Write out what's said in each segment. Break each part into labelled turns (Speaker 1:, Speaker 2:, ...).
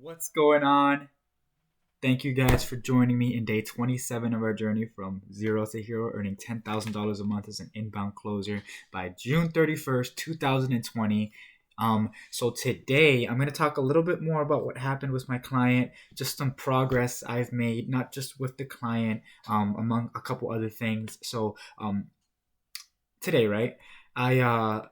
Speaker 1: What's going on? Thank you guys for joining me in day 27 of our journey from zero to hero, earning $10,000 a month as an inbound closer by June 31st, 2020. So today I'm going to talk a little bit more about what happened with my client, just some progress I've made, not just with the client, among a couple other things. Today, right? I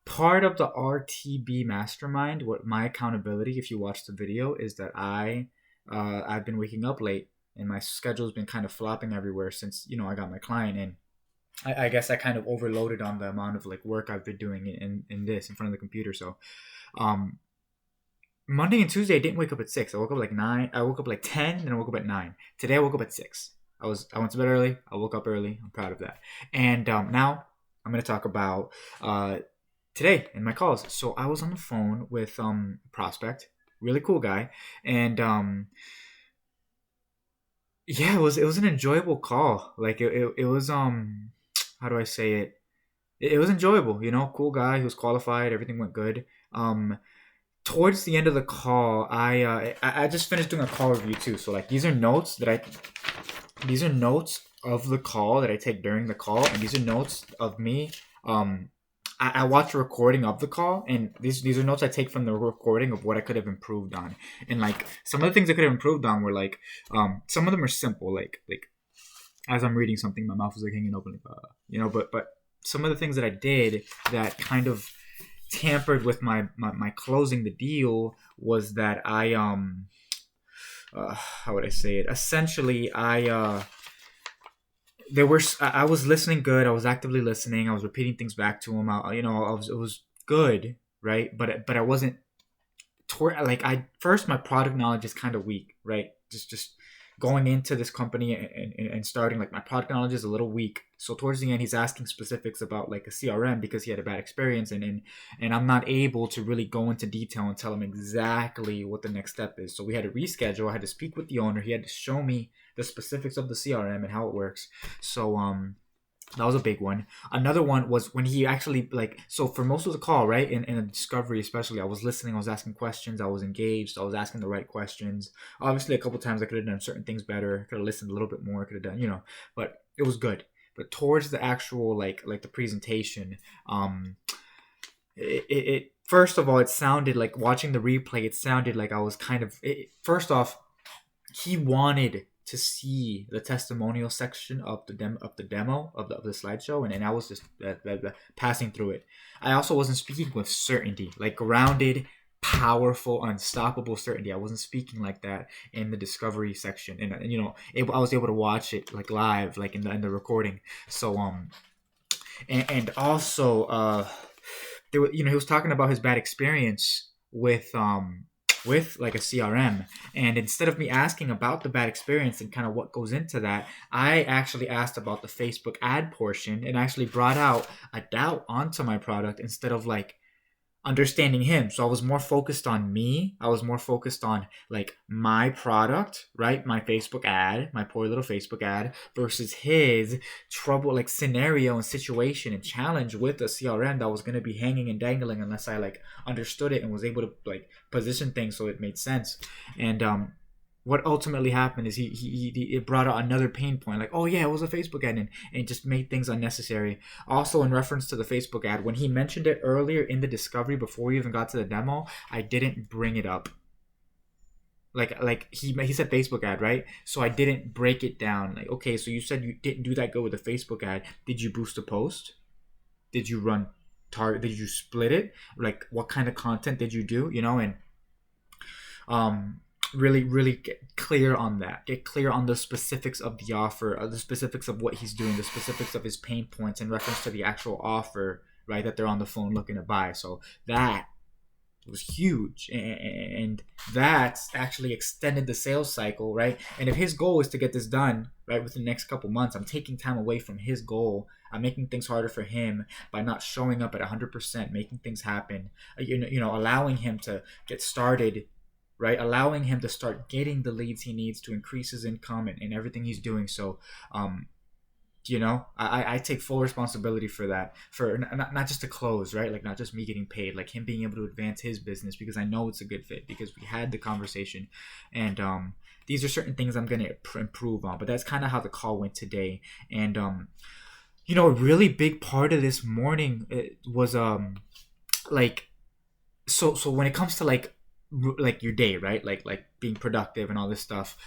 Speaker 1: Part of the RTB mastermind, what my accountability, if you watch the video, is that I've been waking up late and my schedule's been kind of flopping everywhere since I got my client, and I guess I kind of overloaded on the amount of like work I've been doing in this in front of the computer. So um Monday and Tuesday I didn't wake up at 6. I woke up like 9. I woke up like 10, then I woke up at 9. Today I woke up at 6. I went to bed early. I woke up early. I'm proud of that. And now I'm gonna talk about today in my calls. So I was on the phone with prospect, really cool guy, and yeah, it was an enjoyable call. Like it was how do I say it? It was enjoyable, cool guy, he was qualified, everything went good. Towards the end of the call, I just finished doing a call review too. So like these are notes of the call that I take during the call, and these are notes of me. I watched a recording of the call, and these are notes I take from the recording of what I could have improved on. And like some of the things I could have improved on were like, some of them are simple, like as I'm reading something, my mouth was like hanging open, like, but some of the things that I did that kind of tampered with my closing the deal was that how would I say it? Essentially, I was listening good. I was actively listening. I was repeating things back to him. It was good, right? But I wasn't like I first my product knowledge is kind of weak, right? Just going into this company and starting, like, my product knowledge is a little weak. So towards the end, he's asking specifics about like a CRM because he had a bad experience, and I'm not able to really go into detail and tell him exactly what the next step is. So we had to reschedule. I had to speak with the owner. He had to show me the specifics of the CRM and how it works. So that was a big one. Another one was when he actually, like, so for most of the call, right, in a discovery especially, I was listening, I was asking questions, I was engaged, I was asking the right questions. Obviously, a couple times I could have done certain things better, could have listened a little bit more, could have done, but it was good. But towards the actual, like the presentation, it first of all, it sounded like, watching the replay, it sounded like I was kind of, first off, he wanted to see the testimonial section of the demo of the slideshow, and I was just passing through it. I also wasn't speaking with certainty, like grounded, powerful, unstoppable certainty. I wasn't speaking like that in the discovery section, and I was able to watch it like live, like in the recording. So and also he was talking about his bad experience with like a CRM. And instead of me asking about the bad experience and kind of what goes into that, I actually asked about the Facebook ad portion and actually brought out a doubt onto my product instead of like understanding him. So I was more focused on me. I was more focused on like my product, right? My Facebook ad, my poor little Facebook ad, versus his trouble, like scenario and situation and challenge with a CRM that was going to be hanging and dangling unless I like understood it and was able to like position things so it made sense. And what ultimately happened is he it brought out another pain point, like, oh yeah, it was a Facebook ad, and just made things unnecessary. Also, in reference to the Facebook ad, when he mentioned it earlier in the discovery before we even got to the demo, I didn't bring it up. Like he said Facebook ad, right? So I didn't break it down. Like, okay, so you said you didn't do that good with the Facebook ad. Did you boost a post? Did you run target? Did you split it? Like, what kind of content did you do? And really get clear on that. Get clear on the specifics of the offer, the specifics of what he's doing, the specifics of his pain points in reference to the actual offer, right, that they're on the phone looking to buy. So that was huge, and that's actually extended the sales cycle, right? And if his goal is to get this done right within the next couple months, I'm taking time away from his goal. I'm making things harder for him by not showing up at 100%, making things happen, allowing him to get started, right? Allowing him to start getting the leads he needs to increase his income and everything he's doing. So You know, I take full responsibility for that, for not just the close, right? Like, not just me getting paid, like him being able to advance his business, because I know it's a good fit, because we had the conversation. And these are certain things I'm going to improve on. But that's kind of how the call went today. And you know, a really big part of this morning, it was like, so when it comes to like your day, right? Like being productive and all this stuff,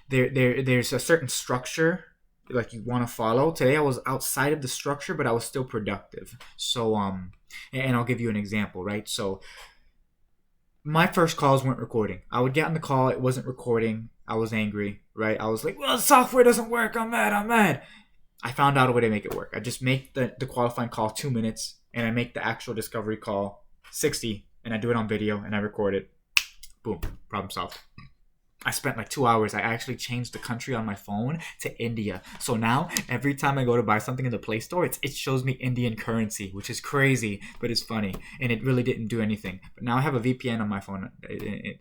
Speaker 1: there's a certain structure like you want to follow. Today I was outside of the structure, but I was still productive. So and I'll give you an example, right? So my first calls weren't recording. I would get on the call, it wasn't recording. I was angry, right? I was like, well, the software doesn't work. I'm mad. I found out a way to make it work. I just make the qualifying call 2 minutes, and I make the actual discovery call 60, and I do it on video, and I record it. Boom, problem solved. I spent like 2 hours. I actually changed the country on my phone to India. So now every time I go to buy something in the Play Store, it shows me Indian currency, which is crazy, but it's funny. And it really didn't do anything. But now I have a VPN on my phone.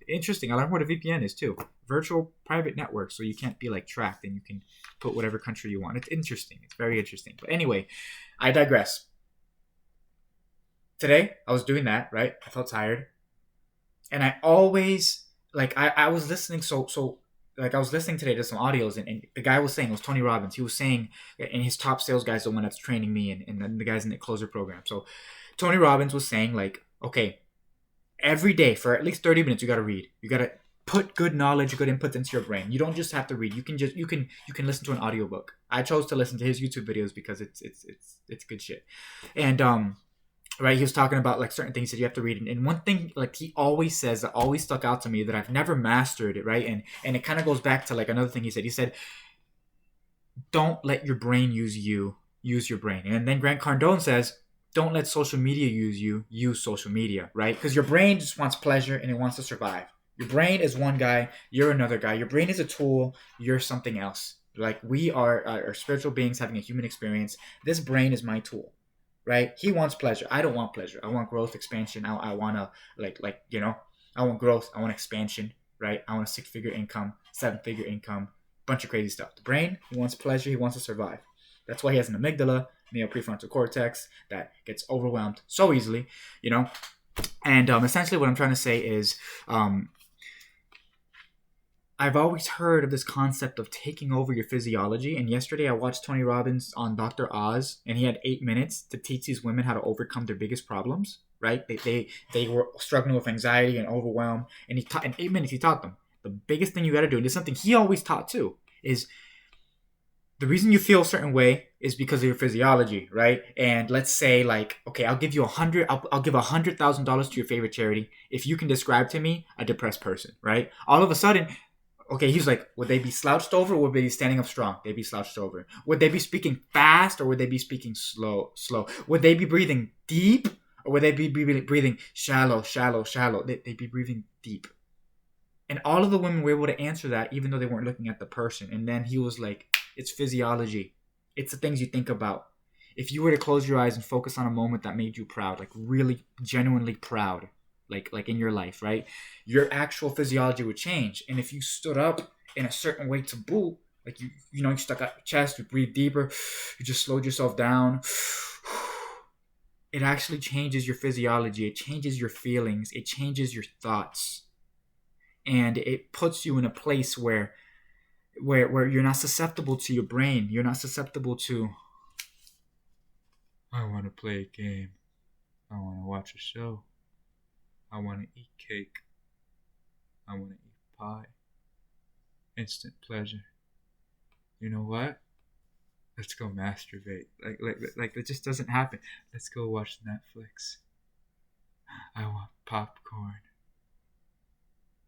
Speaker 1: Interesting. I learned what a VPN is too. Virtual private network. So you can't be like tracked, and you can put whatever country you want. It's interesting. It's very interesting. But anyway, I digress. Today, I was doing that, right? I felt tired. And I always... like I was listening, so like I was listening today to some audios, and the guy was saying, it was Tony Robbins. He was saying, and his top sales guy's the one that's training me, and then the guys in the closer program. So Tony Robbins was saying, like, okay, every day for at least 30 minutes you got to read. You got to put good knowledge, good inputs into your brain. You don't just have to read. You can listen to an audiobook. I chose to listen to his YouTube videos because it's good shit. And right, he was talking about like certain things that you have to read, and one thing like he always says that always stuck out to me that I've never mastered it, right? And it kind of goes back to like another thing he said, don't let your brain use your brain. And then Grant Cardone says, don't let social media use social media, right? Because your brain just wants pleasure and it wants to survive. Your brain is one guy, you're another guy. Your brain is a tool, you're something else. Like, we are spiritual beings having a human experience. This brain is my tool. Right? He wants pleasure. I don't want pleasure. I want growth, expansion. I want to, like, you know, I want growth. I want expansion, right? I want a 6-figure income, 7-figure income, bunch of crazy stuff. The brain, he wants pleasure. He wants to survive. That's why he has an amygdala, prefrontal cortex that gets overwhelmed so easily, you know? And essentially what I'm trying to say is, I've always heard of this concept of taking over your physiology. And yesterday I watched Tony Robbins on Dr. Oz, and he had 8 minutes to teach these women how to overcome their biggest problems, right? They were struggling with anxiety and overwhelm. And in 8 minutes, he taught them the biggest thing you got to do. And this is something he always taught too, is the reason you feel a certain way is because of your physiology, right? And let's say like, okay, I'll give $100,000 to your favorite charity if you can describe to me a depressed person, right? All of a sudden, okay, he's like, would they be slouched over or would they be standing up strong? They'd be slouched over. Would they be speaking fast or would they be speaking slow? Would they be breathing deep or would they be breathing shallow? They'd be breathing deep. And all of the women were able to answer that even though they weren't looking at the person. And then he was like, it's physiology. It's the things you think about. If you were to close your eyes and focus on a moment that made you proud, like really genuinely proud, like in your life, right? Your actual physiology would change. And if you stood up in a certain way to boot, like you stuck out your chest, you breathe deeper, you just slowed yourself down, it actually changes your physiology. It changes your feelings. It changes your thoughts. And it puts you in a place where you're not susceptible to your brain. You're not susceptible to, I want to play a game. I want to watch a show. I want to eat cake. I want to eat pie. Instant pleasure. You know what? Let's go masturbate. Like it just doesn't happen. Let's go watch Netflix. I want popcorn.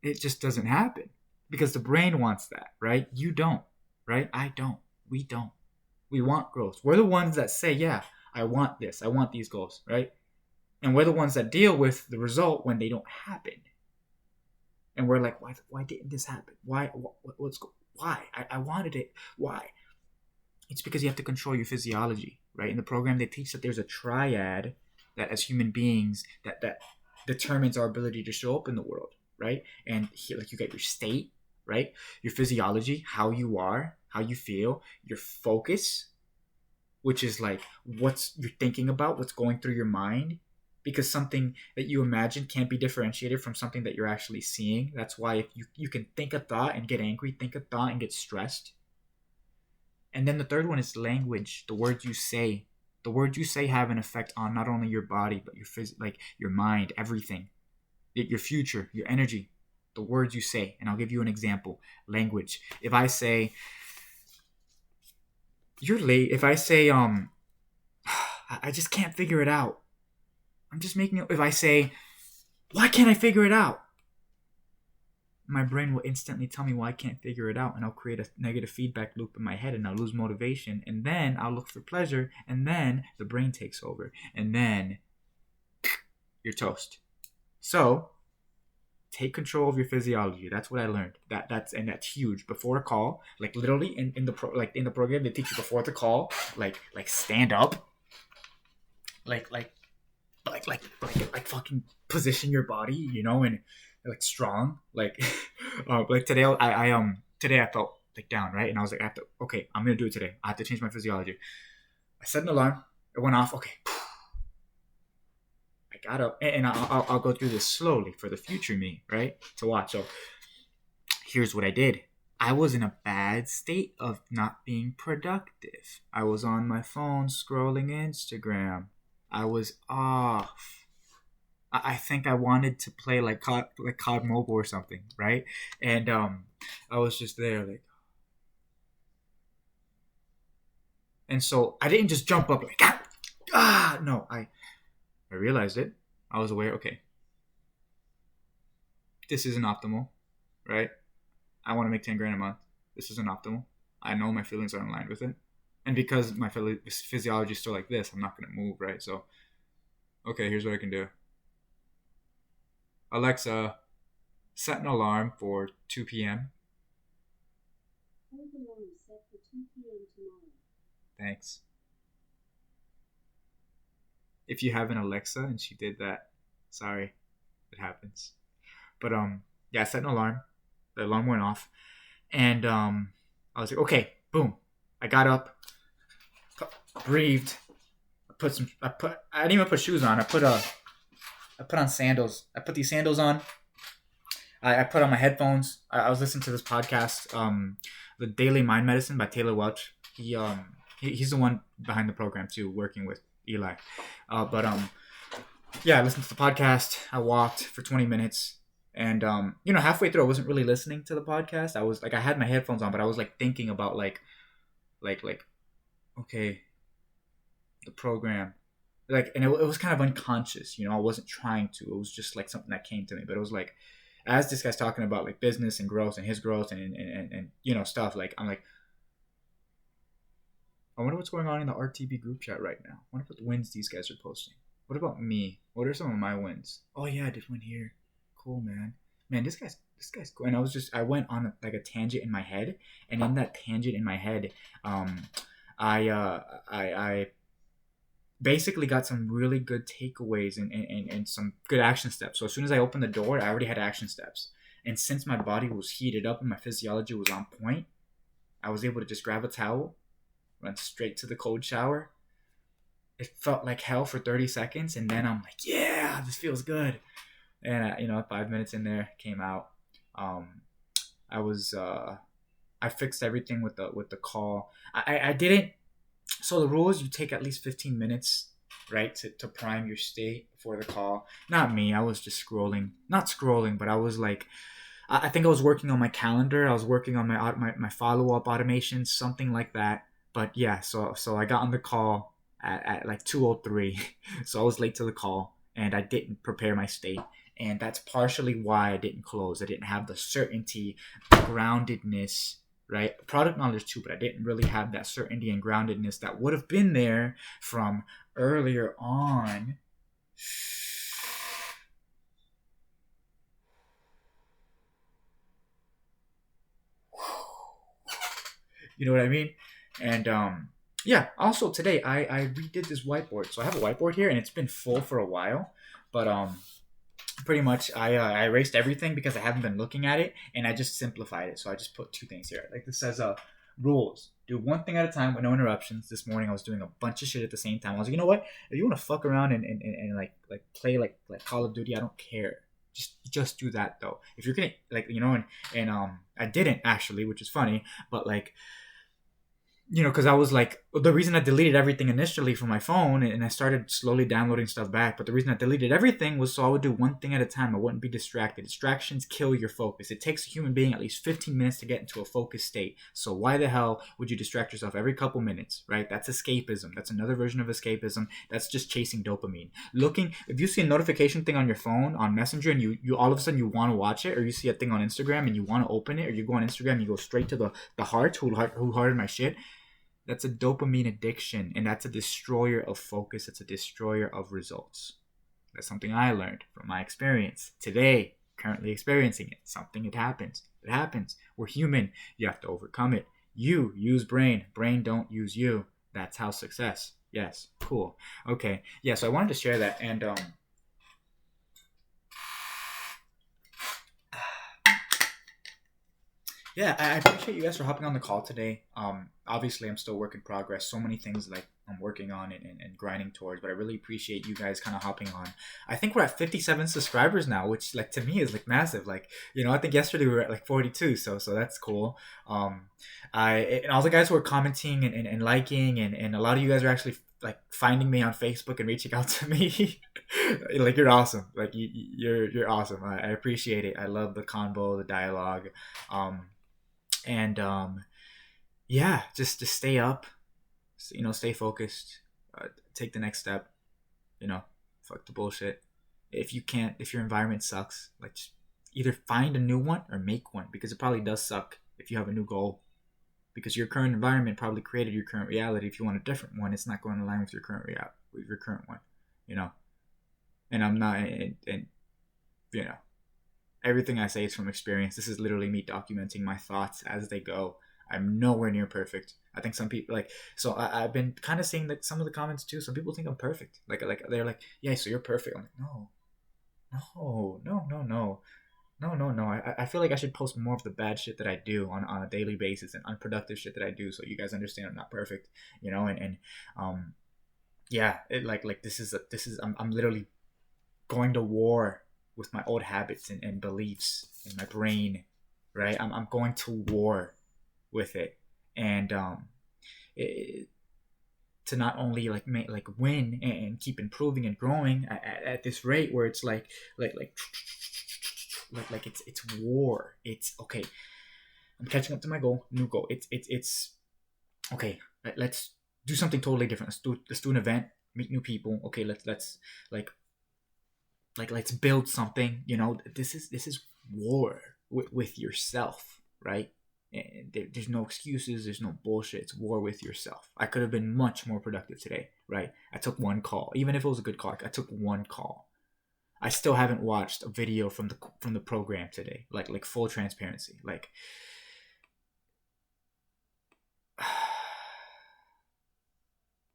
Speaker 1: It just doesn't happen because the brain wants that, right? You don't, right? I don't. We don't. We want growth. We're the ones that say, yeah, I want this. I want these goals, right? And we're the ones that deal with the result when they don't happen. And we're like, why didn't this happen? Why? I wanted it. Why? It's because you have to control your physiology, right? In the program, they teach that there's a triad that as human beings that determines our ability to show up in the world, right? And here, like, you got your state, right? Your physiology, how you are, how you feel, your focus, which is like what's you're thinking about, what's going through your mind, because something that you imagine can't be differentiated from something that you're actually seeing. That's why if you can think a thought and get angry, think a thought and get stressed. And then the third one is language, the words you say. The words you say have an effect on not only your body but like your mind, everything, your future, your energy, the words you say. And I'll give you an example. Language. If I say you're late, if I say I just can't figure it out. I'm just making it. If I say, why can't I figure it out? My brain will instantly tell me why I can't figure it out, and I'll create a negative feedback loop in my head, and I'll lose motivation, and then I'll look for pleasure, and then the brain takes over, and then you're toast. So take control of your physiology. That's what I learned. That's huge. Before a call, like literally in the program, they teach you before the call, like stand up, like fucking position your body, and like strong, like like today today I felt like down, right? And I was like, okay, I'm gonna do it today. I have to change my physiology. I set an alarm. It went off. Okay, I got up, and I'll go through this slowly for the future me, right, to watch. So here's what I did. I was in a bad state of not being productive. I was on my phone scrolling Instagram. I was off. I think I wanted to play like COD Mobile or something, right? And I was just there like, and so I didn't just jump up like no, I realized it. I was aware. Okay, this isn't optimal, right? I want to make 10 grand a month. This isn't optimal. I know my feelings are in line with it, and because my physiology is still like this, I'm not gonna move, right? So, okay, here's what I can do. Alexa, set an alarm for 2 p.m. Hold alarm set for 2 p.m. tomorrow. Thanks. If you have an Alexa and she did that, sorry, it happens. But yeah, I set an alarm. The alarm went off, and I was like, okay, boom. I got up, breathed. I didn't even put shoes on. I put on sandals. I put these sandals on. I put on my headphones. I was listening to this podcast, The Daily Mind Medicine by Taylor Welch. He's the one behind the program too, working with Eli. Yeah, I listened to the podcast. I walked for 20 minutes, and halfway through, I wasn't really listening to the podcast. I was like, I had my headphones on, but I was like thinking about like, okay, the program. Like, and it was kind of unconscious, I wasn't trying to. It was just like something that came to me. But it was like, as this guy's talking about like business and growth and his growth and stuff, like I'm like, I wonder what's going on in the RTB group chat right now. I wonder what wins these guys are posting. What about me? What are some of my wins? Oh yeah, I did win here. Cool, man. Man, this guy's cool. And I went on a tangent in my head, and in that tangent in my head, I basically got some really good takeaways and some good action steps. So as soon as I opened the door, I already had action steps. And since my body was heated up and my physiology was on point, I was able to just grab a towel, run straight to the cold shower. It felt like hell for 30 seconds, and then I'm like, yeah, this feels good. And 5 minutes in there, came out. I fixed everything with the call. I didn't. So the rule is you take at least 15 minutes, right, to prime your state before the call. Not me. I was just scrolling. Not scrolling, but I was like, I think I was working on my calendar. I was working on my follow-up automation, something like that. But yeah, so I got on the call at like 2:03. So I was late to the call, and I didn't prepare my state. And that's partially why I didn't close. I didn't have the certainty, the groundedness, right? Product knowledge too, but I didn't really have that certainty and groundedness that would have been there from earlier on. You know what I mean? And yeah, also today I redid this whiteboard. So I have a whiteboard here, and it's been full for a while, but pretty much I erased everything because I haven't been looking at it, and I just simplified it. So I just put two things here. Like this says, rules. Do one thing at a time with no interruptions. This morning I was doing a bunch of shit at the same time. I was like, you know what? If you want to fuck around and like play like Call of Duty, I don't care. Just do that though. If you're gonna like and I didn't actually, which is funny, but like because I was like, the reason I deleted everything initially from my phone and I started slowly downloading stuff back, but the reason I deleted everything was so I would do one thing at a time. I wouldn't be distracted. Distractions kill your focus. It takes a human being at least 15 minutes to get into a focused state. So why the hell would you distract yourself every couple minutes, right? That's escapism. That's another version of escapism. That's just chasing dopamine. If you see a notification thing on your phone, on Messenger, and you all of a sudden you want to watch it, or you see a thing on Instagram and you want to open it, or you go on Instagram and you go straight to the heart, who hearted my shit. That's a dopamine addiction, and that's a destroyer of focus. It's a destroyer of results. That's something I learned from my experience today, currently experiencing it. It happens. It happens. We're human. You have to overcome it. You use brain. Brain don't use you. That's how success. Yes. Cool. Okay. Yeah, so I wanted to share that, and yeah, I appreciate you guys for hopping on the call today. Obviously, I'm still work in progress. So many things like I'm working on and grinding towards, but I really appreciate you guys kind of hopping on. I think we're at 57 subscribers now, which like to me is like massive. Like I think yesterday we were at like 42, so that's cool. And all the guys who are commenting and liking, and a lot of you guys are actually like finding me on Facebook and reaching out to me. Like you're awesome. Like you're awesome. I appreciate it. I love the convo, the dialogue. And yeah, just stay up, stay focused, take the next step, fuck the bullshit. If your environment sucks, like just either find a new one or make one, because it probably does suck if you have a new goal, because your current environment probably created your current reality. If you want a different one, it's not going to align with your current one, and I'm not, and everything I say is from experience. This is literally me documenting my thoughts as they go. I'm nowhere near perfect. I think some people I've been kind of seeing that some of the comments too. Some people think I'm perfect. Like they're like, yeah, so you're perfect. I'm like, no. I feel like I should post more of the bad shit that I do on a daily basis, and unproductive shit that I do, so you guys understand I'm not perfect, yeah, this is I'm literally going to war with my old habits and beliefs in my brain, right? I'm going to war with it, and to not only win and keep improving and growing at this rate where it's like it's war. It's okay. I'm catching up to my goal, new goal. It's okay. Let's do something totally different. Let's do an event, meet new people. Okay, let's let's build something. This is war with yourself, right? And there's no excuses. There's no bullshit. It's war with yourself. I could have been much more productive today, right? I took one call, even if it was a good call. I took one call. I still haven't watched a video from the program today. Like full transparency. Like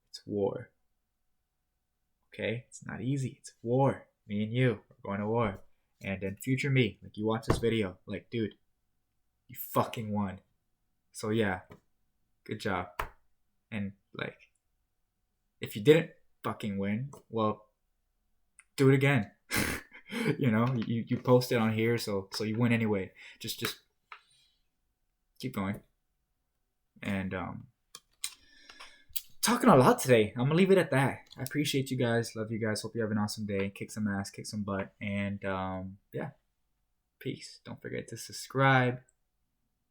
Speaker 1: it's war. Okay, it's not easy. It's war. Me and you are going to war. And then future me, like you watch this video, like dude, you fucking won. So yeah, good job. And like, if you didn't fucking win, well, do it again. You post it on here, so you win anyway. Just keep going. And talking a lot today. I'm gonna leave it at that. I appreciate you guys. Love you guys. Hope you have an awesome day. Kick some ass, kick some butt, and yeah, peace. Don't forget to subscribe.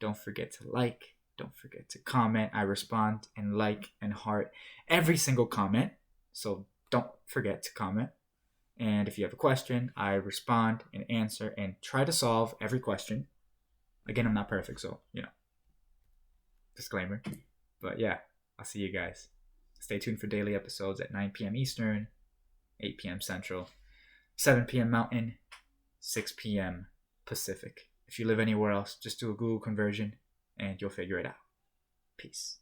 Speaker 1: Don't forget to like. Don't forget to comment. I respond and like and heart every single comment, so don't forget to comment. And if you have a question, I respond and answer and try to solve every question. Again, I'm not perfect, so disclaimer. But yeah, I'll see you guys. Stay tuned for daily episodes at 9 p.m. Eastern, 8 p.m. Central, 7 p.m. Mountain, 6 p.m. Pacific. If you live anywhere else, just do a Google conversion and you'll figure it out. Peace.